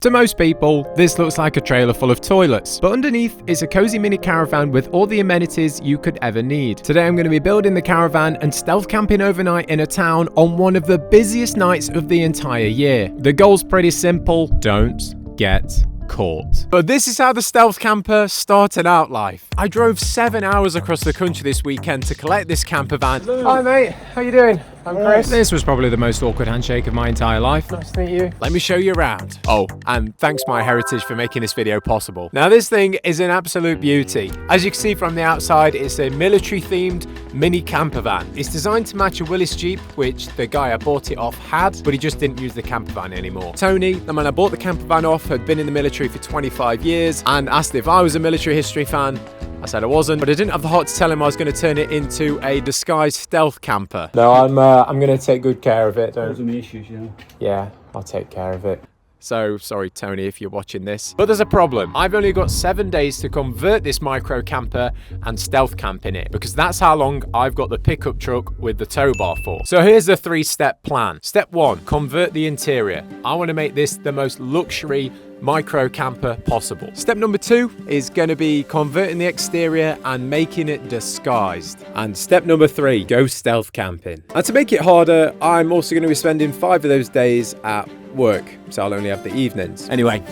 To most people, this looks like a trailer full of toilets, but underneath is a cozy mini caravan with all the amenities you could ever need. Today I'm going to be building the caravan and stealth camping overnight in a town on one of the busiest nights of the entire year. The goal's pretty simple: don't get caught. But this is how the stealth camper started out life. I drove 7 hours across the country this weekend to collect this camper van. Hi mate, how you doing? I'm Chris. This was probably the most awkward handshake of my entire life. Nice to meet you. Let me show you around. Oh, and thanks MyHeritage for making this video possible. Now this thing is an absolute beauty. As you can see from the outside, it's a military themed mini camper van. It's designed to match a Willys Jeep, which the guy I bought it off had, but he just didn't use the camper van anymore. Tony, the man I bought the camper van off, had been in the military for 25 years and asked if I was a military history fan. I said I wasn't, but I didn't have the heart to tell him I was going to turn it into a disguised stealth camper. No, I'm going to take good care of it. Those are my issues, you know. Yeah, I'll take care of it. So, sorry Tony if you're watching this. But there's a problem. I've only got 7 days to convert this micro camper and stealth camp in it, because that's how long I've got the pickup truck with the tow bar for. So here's the 3-step plan. Step 1, convert the interior. I want to make this the most luxury micro camper possible. Step number 2 is going to be converting the exterior and making it disguised. And step number 3, go stealth camping. And to make it harder, I'm also going to be spending 5 of those days at work, so I'll only have the evenings. Anyway,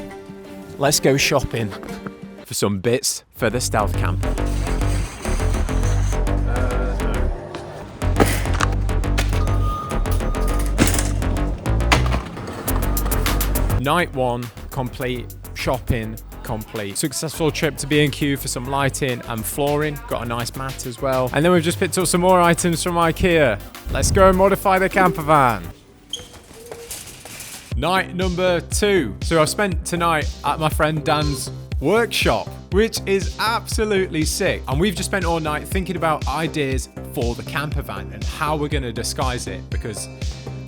let's go shopping for some bits for the stealth camper. Night 1 complete, shopping complete. Successful trip to B&Q for some lighting and flooring. Got a nice mat as well. And then we've just picked up some more items from IKEA. Let's go and modify the camper van. Night number 2. So I've spent tonight at my friend Dan's workshop, which is absolutely sick. And we've just spent all night thinking about ideas for the camper van and how we're going to disguise it, because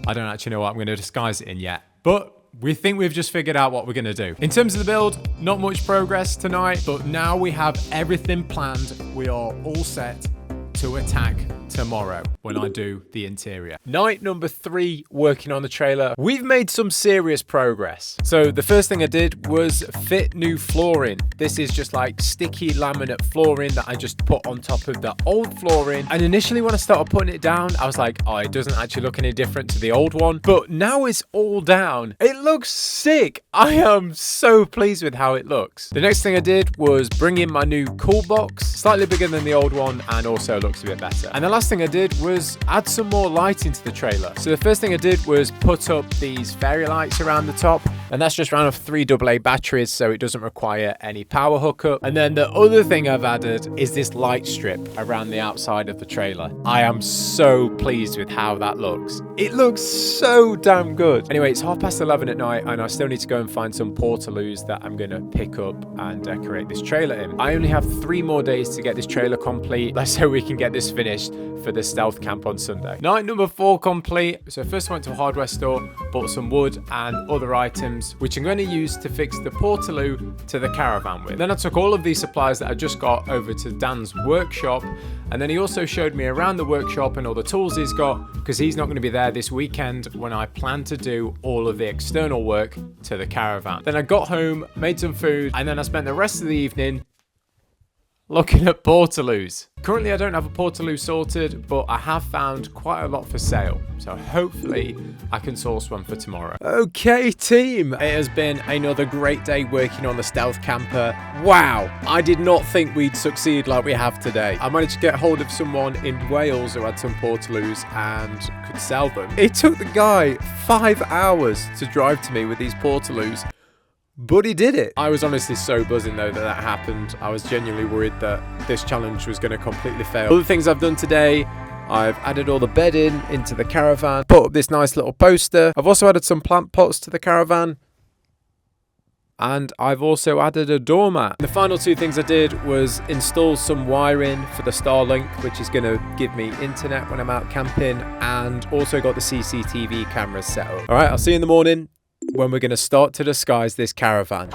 I don't actually know what I'm going to disguise it in yet. But we think we've just figured out what we're going to do. In terms of the build, not much progress tonight, but now we have everything planned. We are all set to attack tomorrow when I do the interior. Night number 3, working on the trailer. We've made some serious progress. So the first thing I did was fit new flooring. This is just like sticky laminate flooring that I just put on top of the old flooring. And initially when I started putting it down, I was like, oh, it doesn't actually look any different to the old one. But now it's all down. It looks sick. I am so pleased with how it looks. The next thing I did was bring in my new cool box, slightly bigger than the old one, and also looks a bit better. And the last thing I did was add some more lighting to the trailer. So the first thing I did was put up these fairy lights around the top, and that's just ran off 3 AA batteries, so it doesn't require any power hookup. And then the other thing I've added is this light strip around the outside of the trailer. I am so pleased with how that looks. It looks so damn good. Anyway, it's 11:30 at night, and I still need to go and find some portaloos that I'm going to pick up and decorate this trailer in. I only have 3 more days to get this trailer complete. Let's hope we can get this finished for the stealth camp on Sunday. Night number 4 complete. So first I went to a hardware store, bought some wood and other items, which I'm going to use to fix the portaloo to the caravan with. Then I took all of these supplies that I just got over to Dan's workshop, and then he also showed me around the workshop and all the tools he's got, because he's not going to be there this weekend when I plan to do all of the external work to the caravan. Then I got home, made some food, and then I spent the rest of the evening looking at portaloos. Currently I don't have a portaloo sorted, but I have found quite a lot for sale, so hopefully I can source one for tomorrow. Okay team, it has been another great day working on the stealth camper. Wow, I did not think we'd succeed like we have today. I managed to get hold of someone in Wales who had some portaloos and could sell them. It took the guy 5 hours to drive to me with these portaloos, but he did it. I was honestly so buzzing though that happened. I was genuinely worried that this challenge was going to completely fail. Other things I've done today: I've added all the bedding into the caravan, put up this nice little poster. I've also added some plant pots to the caravan, and I've also added a doormat. The final 2 things I did was install some wiring for the Starlink, which is going to give me internet when I'm out camping, and also got the CCTV cameras set up. All right, I'll see you in the morning when we're going to start to disguise this caravan.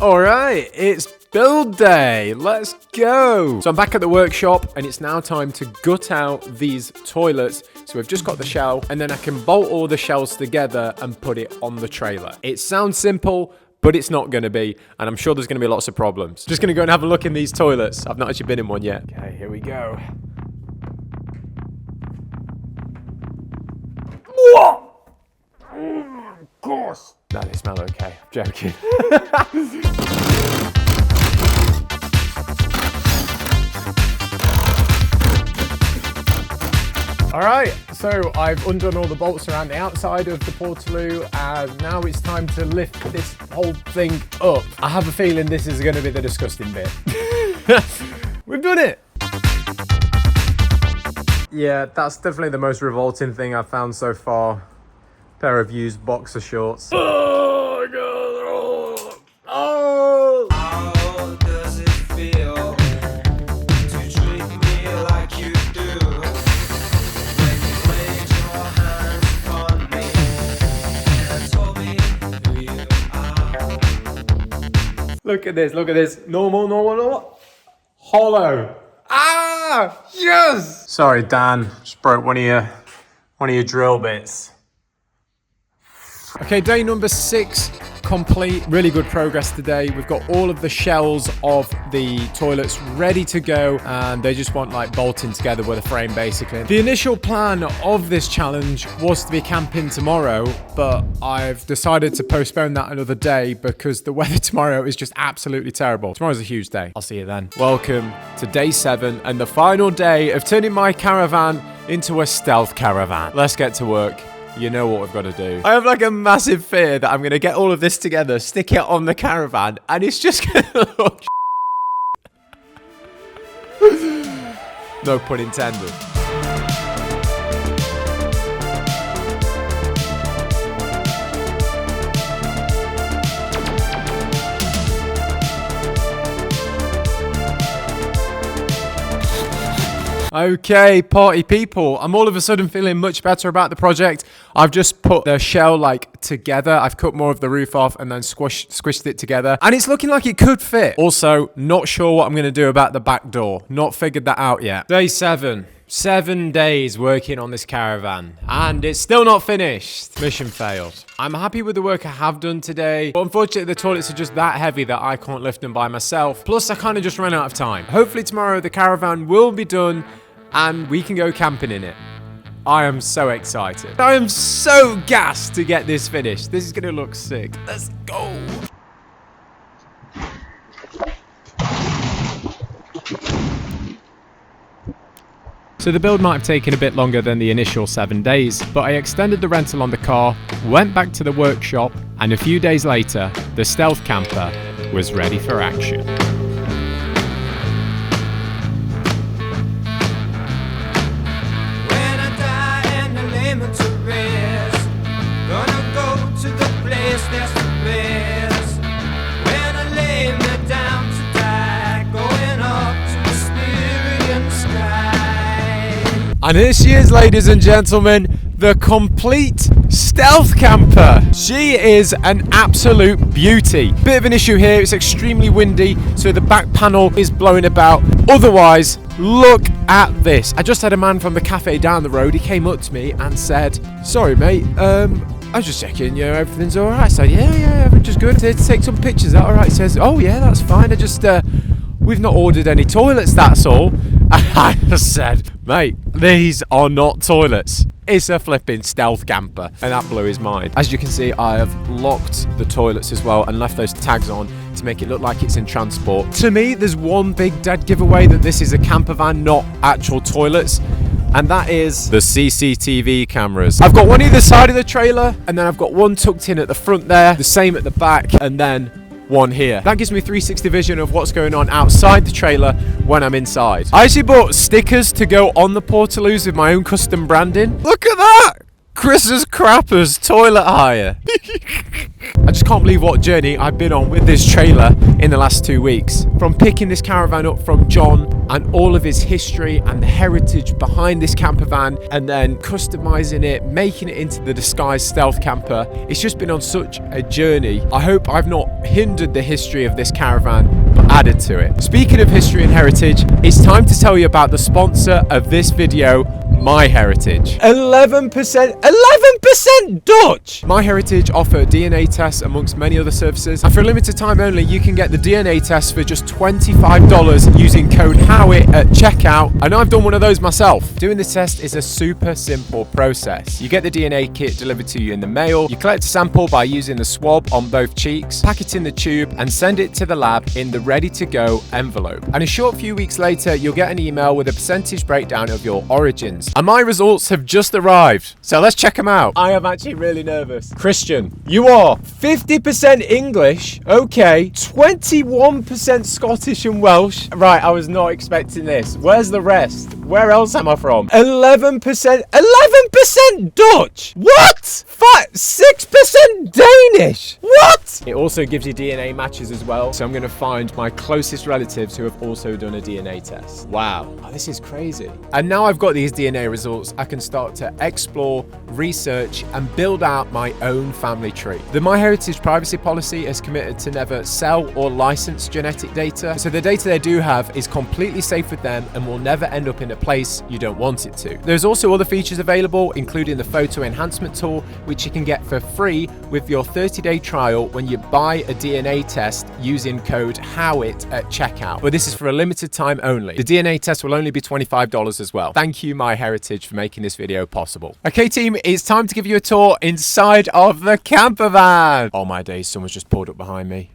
All right, it's build day. Let's go. So I'm back at the workshop and it's now time to gut out these toilets. So we've just got the shell and then I can bolt all the shells together and put it on the trailer. It sounds simple, but it's not going to be, and I'm sure there's going to be lots of problems. Just going to go and have a look in these toilets. I've not actually been in one yet. Okay, here we go. What? Of course. No, they smell okay. I'm joking. All right, so I've undone all the bolts around the outside of the Portaloo, and now it's time to lift this whole thing up. I have a feeling this is going to be the disgusting bit. We've done it. Yeah, that's definitely the most revolting thing I've found so far. Pair of used boxer shorts. Oh, God. Oh. How does it feel to treat me like you do? When you laid your hands upon me and told me who you are. Look at this, look at this. Normal. Hollow. Ah, yes! Sorry, Dan, just broke one of your drill bits. Okay, day number 6 complete. Really good progress today. We've got all of the shells of the toilets ready to go, and they just want like bolting together with a frame basically. The initial plan of this challenge was to be camping tomorrow, but I've decided to postpone that another day because the weather tomorrow is just absolutely terrible. Tomorrow's a huge day. I'll see you then. Welcome to day 7 and the final day of turning my caravan into a stealth caravan. Let's get to work. You know what we've got to do. I have like a massive fear that I'm going to get all of this together, stick it on the caravan, and it's just going to look no pun intended. Okay, party people, I'm all of a sudden feeling much better about the project. I've just put the shell like together. I've cut more of the roof off and then squished it together. And it's looking like it could fit. Also, not sure what I'm going to do about the back door. Not figured that out yet. Day 7. 7 days working on this caravan and it's still not finished. Mission failed. I'm happy with the work I have done today, but unfortunately the toilets are just that heavy that I can't lift them by myself. Plus I kind of just ran out of time. Hopefully tomorrow the caravan will be done and we can go camping in it. I am so excited. I am so gassed to get this finished. This is gonna look sick. Let's go. So the build might have taken a bit longer than the initial 7 days, but I extended the rental on the car, went back to the workshop, and a few days later, the stealth camper was ready for action. When I die and I lay me to rest, gonna go to the place that's the best. When I lay me down to die, going up to the spirit in the sky. And here she is, ladies and gentlemen, the complete stealth camper. She is an absolute beauty. Bit of an issue here, it's extremely windy, so the back panel is blowing about. Otherwise, look at this. I just had a man from the cafe down the road, he came up to me and said, sorry mate, I was just checking, you know, everything's alright. I said, yeah, everything's good. To take some pictures, is that alright? He says, oh yeah, that's fine. I just, we've not ordered any toilets, that's all. I just said, mate, these are not toilets. It's a flipping stealth camper. And that blew his mind. As you can see, I have locked the toilets as well and left those tags on to make it look like it's in transport. To me, there's one big dead giveaway that this is a camper van, not actual toilets. And that is the CCTV cameras. I've got one either side of the trailer, and then I've got one tucked in at the front there, the same at the back, and then one here. That gives me 360 vision of what's going on outside the trailer when I'm inside. I actually bought stickers to go on the Portaloos with my own custom branding. Look at that! Chris's Crappers Toilet Hire. I just can't believe what journey I've been on with this trailer in the last 2 weeks. From picking this caravan up from John and all of his history and the heritage behind this camper van, and then customizing it, making it into the disguised stealth camper. It's just been on such a journey. I hope I've not hindered the history of this caravan, but added to it. Speaking of history and heritage, it's time to tell you about the sponsor of this video, MyHeritage. 11% Dutch! MyHeritage offer DNA tests amongst many other services, and for a limited time only, you can get the DNA test for just $25 using code HOWIT at checkout, and I've done one of those myself. Doing this test is a super simple process. You get the DNA kit delivered to you in the mail, you collect a sample by using the swab on both cheeks, pack it in the tube, and send it to the lab in the ready-to-go envelope. And a short few weeks later, you'll get an email with a percentage breakdown of your origins. And my results have just arrived, so let's check them out. I am actually really nervous. Christian, you are 50% English, okay, 21% Scottish and Welsh. Right, I was not expecting this. Where's the rest? Where else am I from? 11% Dutch. What? 6% Danish. What? It also gives you DNA matches as well, so I'm going to find my closest relatives who have also done a DNA test. Wow, oh, this is crazy. And now I've got these DNA results, I can start to explore, research, and build out my own family tree. The MyHeritage privacy policy is committed to never sell or license genetic data, so the data they do have is completely safe with them and will never end up in a place you don't want it to. There's also other features available, including the photo enhancement tool, which you can get for free with your 30-day trial when you buy a DNA test using code HOWIT at checkout. But this is for a limited time only. The DNA test will only be $25 as well. Thank you, MyHeritage, for making this video possible. Okay, team, it's time to give you a tour inside of the camper van. Oh my days, someone's just pulled up behind me.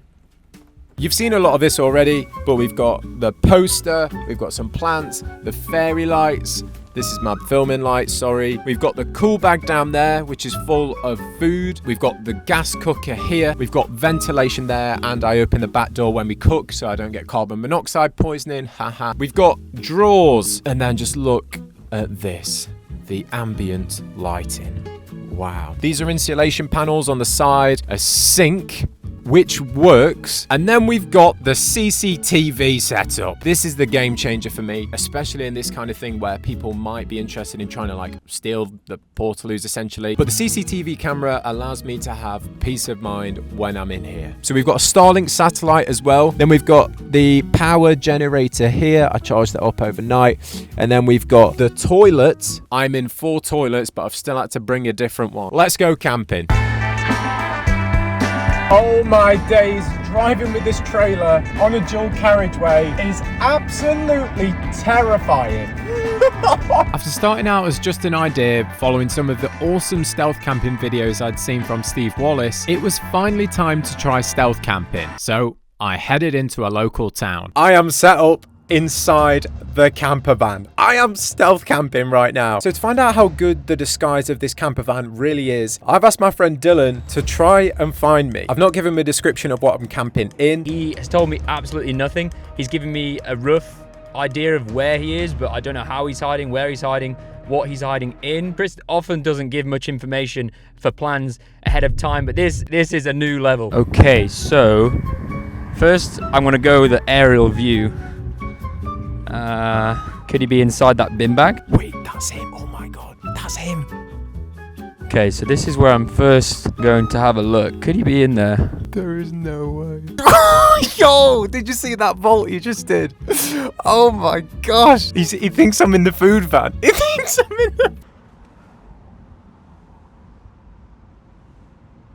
You've seen a lot of this already, but we've got the poster, we've got some plants, the fairy lights. This is my filming light, sorry. We've got the cool bag down there, which is full of food. We've got the gas cooker here. We've got ventilation there, and I open the back door when we cook so I don't get carbon monoxide poisoning, haha. We've got drawers, and then just look at this, the ambient lighting. Wow. These are insulation panels on the side, a sink, which works, and then we've got the CCTV setup. This is the game changer for me, especially in this kind of thing where people might be interested in trying to like steal the Portaloos essentially. But the CCTV camera allows me to have peace of mind when I'm in here. So we've got a Starlink satellite as well. Then we've got the power generator here. I charged that up overnight. And then we've got the toilet. I'm in 4 toilets, but I've still had to bring a different one. Let's go camping. Oh my days, driving with this trailer on a dual carriageway is absolutely terrifying. After starting out as just an idea, following some of the awesome stealth camping videos I'd seen from Steve Wallace, it was finally time to try stealth camping. So I headed into a local town. I am set up inside the camper van. I am stealth camping right now. So to find out how good the disguise of this camper van really is, I've asked my friend Dylan to try and find me. I've not given him a description of what I'm camping in. He has told me absolutely nothing. He's given me a rough idea of where he is, but I don't know how he's hiding, where he's hiding, what he's hiding in. Chris often doesn't give much information for plans ahead of time, but this is a new level. Okay, so first I'm gonna go with the aerial view. Could he be inside that bin bag? Wait, that's him. Oh my god, that's him. Okay, so this is where I'm first going to have a look. Could he be in there? There is no way. Yo, did you see that vault you just did? Oh my gosh. He thinks I'm in the food van. He thinks I'm in the...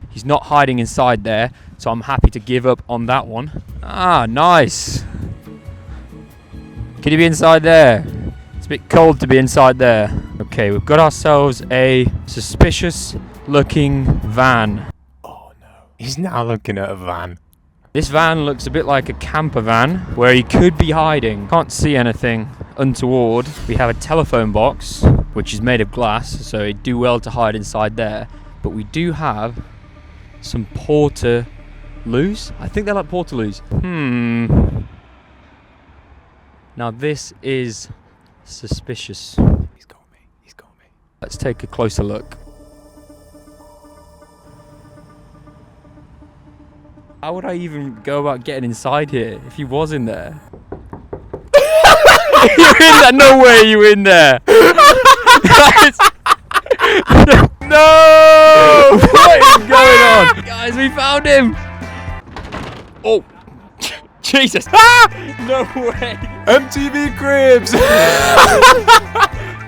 He's not hiding inside there, so I'm happy to give up on that one. Ah, nice. Could he be inside there? It's a bit cold to be inside there. Okay, we've got ourselves a suspicious looking van. Oh no. He's now looking at a van. This van looks a bit like a camper van where he could be hiding. Can't see anything untoward. We have a telephone box, which is made of glass, so he'd do well to hide inside there. But we do have some Portaloos. I think they're like Portaloos. Now this is suspicious. He's got me. He's got me. Let's take a closer look. How would I even go about getting inside here if he was in there? You're in there? No way you in there. No! What is going on? Guys, we found him. Oh. Jesus! Ah! No way! MTV Cribs!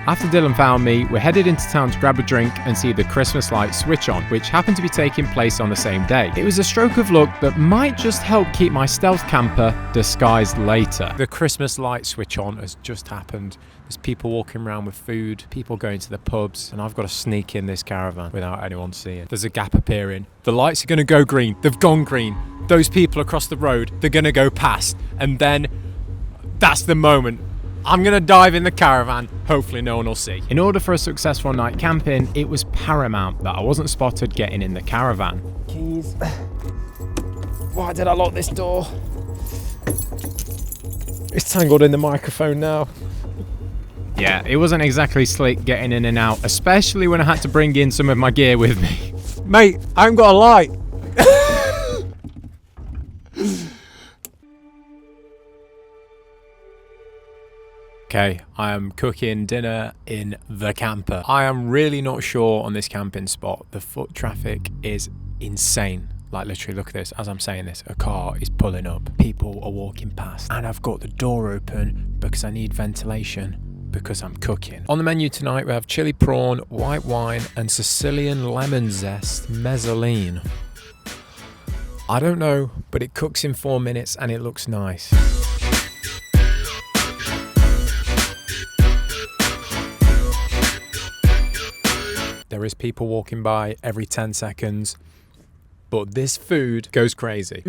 After Dylan found me, we headed into town to grab a drink and see the Christmas lights switch on, which happened to be taking place on the same day. It was a stroke of luck that might just help keep my stealth camper disguised later. The Christmas light switch on has just happened. There's people walking around with food, people going to the pubs, and I've got to sneak in this caravan without anyone seeing. There's a gap appearing. The lights are going to go green. They've gone green. Those people across the road, they're going to go past. And then that's the moment. I'm going to dive in the caravan. Hopefully no one will see. In order for a successful night camping, it was paramount that I wasn't spotted getting in the caravan. Keys. Why did I lock this door? It's tangled in the microphone now. Yeah, it wasn't exactly slick getting in and out, especially when I had to bring in some of my gear with me. Mate, I haven't got a light. Okay, I am cooking dinner in the camper. I am really not sure on this camping spot. The foot traffic is insane. Like literally, look at this. As I'm saying this, a car is pulling up. People are walking past. And I've got the door open because I need ventilation because I'm cooking. On the menu tonight, we have chili prawn, white wine, and Sicilian lemon zest mezzoline. I don't know, but it cooks in 4 minutes and it looks nice. There is people walking by every 10 seconds, but this food goes crazy.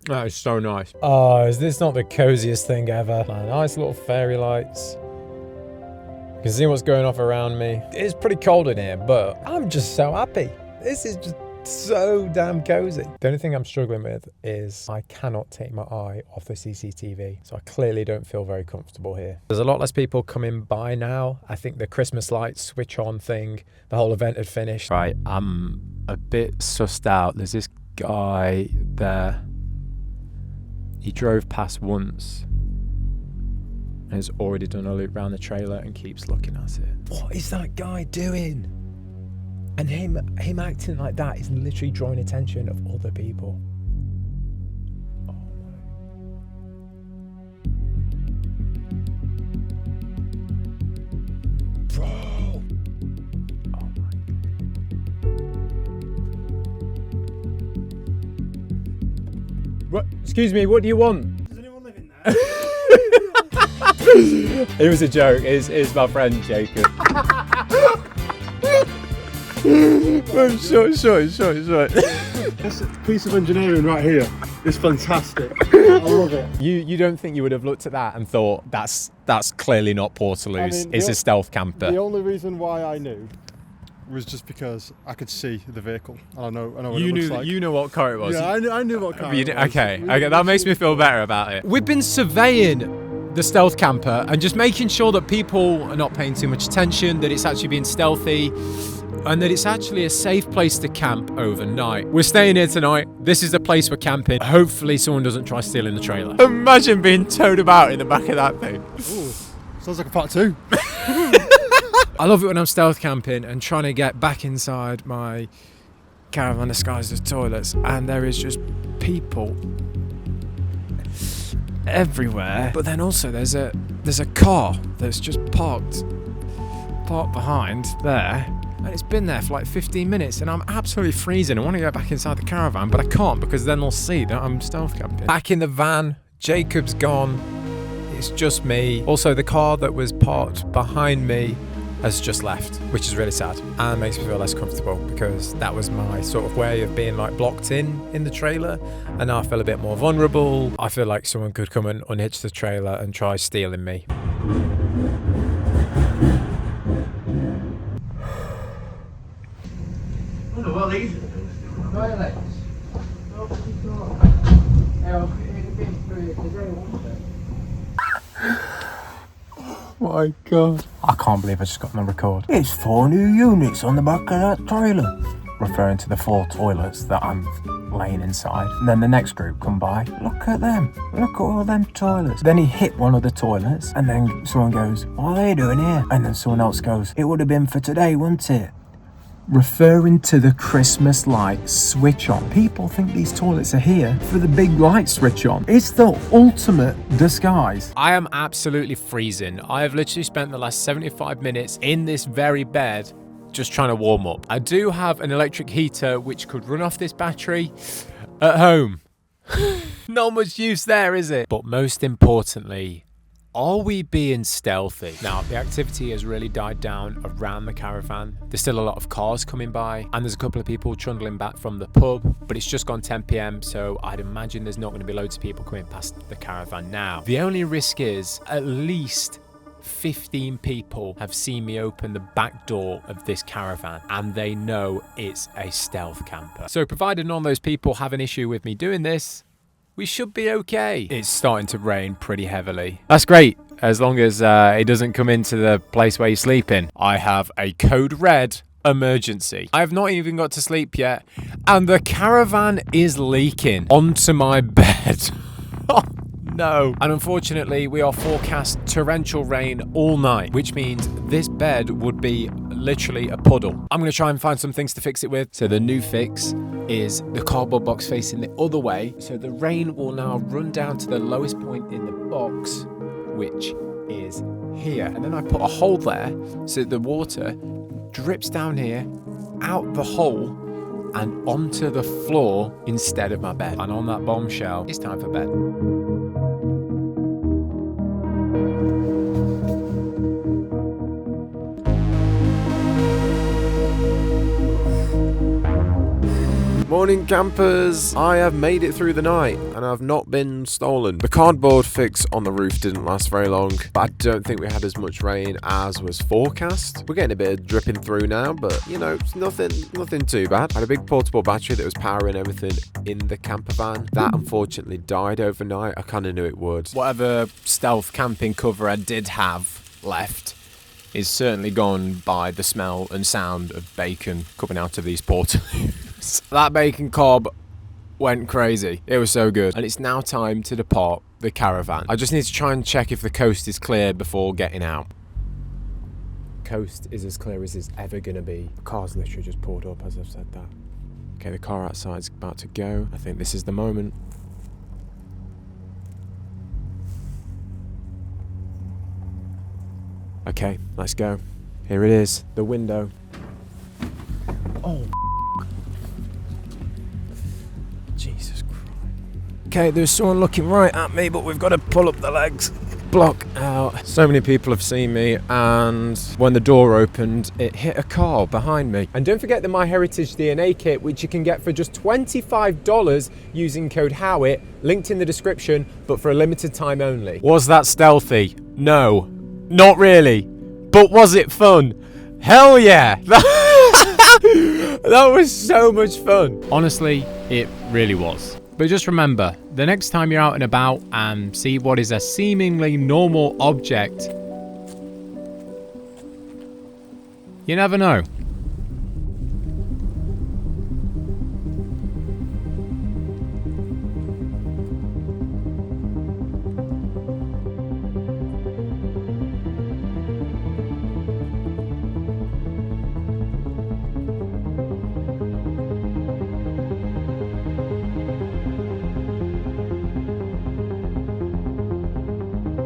That is so nice. Oh, is this not the coziest thing ever? Nice little fairy lights. You can see what's going off around me. It's pretty cold in here, but I'm just so happy. This is just so damn cozy. The only thing I'm struggling with is I cannot take my eye off the CCTV, so I clearly don't feel very comfortable here. There's a lot less people coming by now. I think the Christmas lights switch on thing, the whole event had finished. Right, I'm a bit sussed out. There's this guy there. He drove past once and has already done a loop around the trailer and keeps looking at it. What is that guy doing? And him acting like that is literally drawing attention of other people. Oh my. Bro. Oh my. What? Excuse me, what do you want? Does anyone live in there? It was a joke. It's my friend Jacob. Short. This piece of engineering right here is fantastic. I love it. You don't think you would have looked at that and thought that's clearly not Portaloo's. It's a stealth camper. The only reason why I knew was just because I could see the vehicle and I know what it looks like. You know what car it was. Yeah, I knew what car it was. Okay, that makes me feel better about it. We've been surveying the stealth camper and just making sure that people are not paying too much attention, that it's actually being stealthy, and that it's actually a safe place to camp overnight. We're staying here tonight. This is the place we're camping. Hopefully someone doesn't try stealing the trailer. Imagine being towed about in the back of that thing. Ooh, sounds like a part 2. I love it when I'm stealth camping and trying to get back inside my caravan disguised as toilets, and there is just people everywhere. But then also there's a car that's just parked behind there. And it's been there for like 15 minutes and I'm absolutely freezing. I want to go back inside the caravan, but I can't because then they'll see that I'm stealth camping. Back in the van, Jacob's gone. It's just me. Also, the car that was parked behind me has just left, which is really sad and makes me feel less comfortable because that was my sort of way of being like blocked in the trailer, and now I feel a bit more vulnerable. I feel like someone could come and unhitch the trailer and try stealing me. I wonder what these toilets. My God. I can't believe I just got on the record. It's 4 new units on the back of that trailer. Referring to the 4 toilets that I'm laying inside. And then the next group come by. Look at them. Look at all them toilets. Then he hit one of the toilets. And then someone goes, what are they doing here? And then someone else goes, it would have been for today, wouldn't it? referring to the Christmas light switch on. People think these toilets are here for the big light switch on. It's the ultimate disguise. I am absolutely freezing. I have literally spent the last 75 minutes in this very bed just trying to warm up. I do have an electric heater which could run off this battery at home. Not much use there, is it? But most importantly, are we being stealthy? Now, the activity has really died down around the caravan. There's still a lot of cars coming by, and there's a couple of people trundling back from the pub, but it's just gone 10 p.m, so I'd imagine there's not going to be loads of people coming past the caravan now. The only risk is at least 15 people have seen me open the back door of this caravan, and they know it's a stealth camper. So provided none of those people have an issue with me doing this, we should be okay. It's starting to rain pretty heavily. That's great, as long as it doesn't come into the place where you're sleeping. I have a code red emergency. I have not even got to sleep yet, and the caravan is leaking onto my bed. Oh, no. And unfortunately, we are forecast torrential rain all night, which means this bed would be literally a puddle. I'm going to try and find some things to fix it with. So the new fix is the cardboard box facing the other way. So the rain will now run down to the lowest point in the box, which is here. And then I put a hole there so the water drips down here, out the hole, and onto the floor instead of my bed. And on that bombshell, it's time for bed. Morning campers! I have made it through the night and I've not been stolen. The cardboard fix on the roof didn't last very long, but I don't think we had as much rain as was forecast. We're getting a bit of dripping through now, but you know, it's nothing too bad. I had a big portable battery that was powering everything in the camper van. That unfortunately died overnight. I kind of knew it would. Whatever stealth camping cover I did have left is certainly gone by the smell and sound of bacon coming out of these portaloos. That bacon cob went crazy. It was so good. And it's now time to depart the caravan. I just need to try and check if the coast is clear before getting out. Coast is as clear as it's ever gonna be. The car's literally just pulled up as I've said that. Okay, the car outside's about to go. I think this is the moment. Okay, let's go. Here it is, the window. Oh, Jesus Christ. Okay, there's someone looking right at me, but we've got to pull up the legs. Block out. So many people have seen me, and when the door opened, it hit a car behind me. And don't forget the MyHeritage DNA kit, which you can get for just $25 using code HOWIT, linked in the description, but for a limited time only. Was that stealthy? No, not really. But was it fun? Hell yeah! That was so much fun. Honestly, it really was. But just remember, the next time you're out and about and see what is a seemingly normal object, you never know.